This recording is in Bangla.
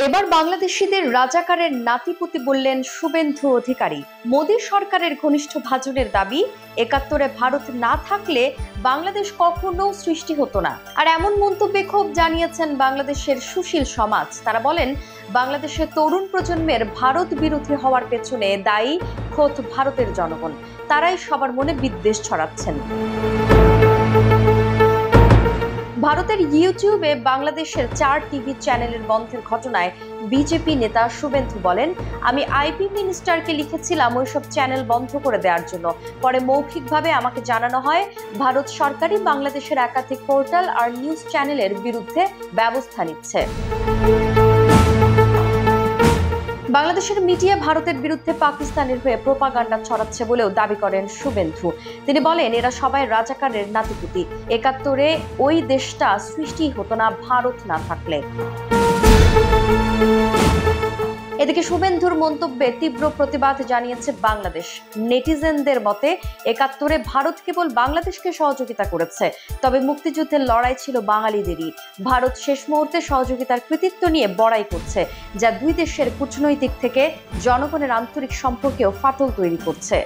এবার বাংলাদেশিদের রাজাকারের নাতিপুতি বললেন শুভেন্দু অধিকারী। মোদী সরকারের ঘনিষ্ঠ ভাজনের দাবি, ৭১-এ ভারত না থাকলে বাংলাদেশ কখনো সৃষ্টি হতো না। আর এমন মন্তব্যে ক্ষোভ জানিয়েছেন বাংলাদেশের সুশীল সমাজ। তারা বলেন, বাংলাদেশের তরুণ প্রজন্মের ভারত বিরোধী হওয়ার পেছনে দায়ী খোদ ভারতের জনগণ। তারাই সবার মনে বিদ্বেষ ছড়াচ্ছেন। ভারতের ইউটিউবে বাংলাদেশের ৪ টিভি চ্যানেলের বন্ধের ঘটনায় বিজেপি নেতা শুভেন্দু বলেন, আমি আইপি মিনিস্টারকে লিখেছিলাম ওইসব চ্যানেল বন্ধ করে দেওয়ার জন্য। পরে মৌখিকভাবে আমাকে জানানো হয় ভারত সরকারই বাংলাদেশের একাধিক পোর্টাল আর নিউজ চ্যানেলের বিরুদ্ধে ব্যবস্থা নিচ্ছে। বাংলাদেশের মিডিয়া ভারতের বিরুদ্ধে পাকিস্তানের হয়ে প্রোপাগান্ডা ছড়াচ্ছে বলেও দাবি করেন শুভেন্দু। তিনি বলেন, এরা সবাই রাজাকারের নাতিপুতি। ৭১-এ ওই দেশটা সৃষ্টি হতো না ভারত না থাকলে। এদিকে শুভেন্দুর মন্তব্যে তীব্র প্রতিবাদ জানিয়েছে বাংলাদেশ। নেটিজেনদের মতে, ৭১-এ ভারত কেবল বাংলাদেশকে সহযোগিতা করেছে, তবে মুক্তিযুদ্ধের লড়াই ছিল বাঙালিদেরই। ভারত শেষ মুহূর্তে সহযোগিতার কৃতিত্ব নিয়ে বড়াই করছে, যা দুই দেশের কূটনৈতিক থেকে জনগণের আন্তরিক সম্পর্কেও ফাটল তৈরি করছে।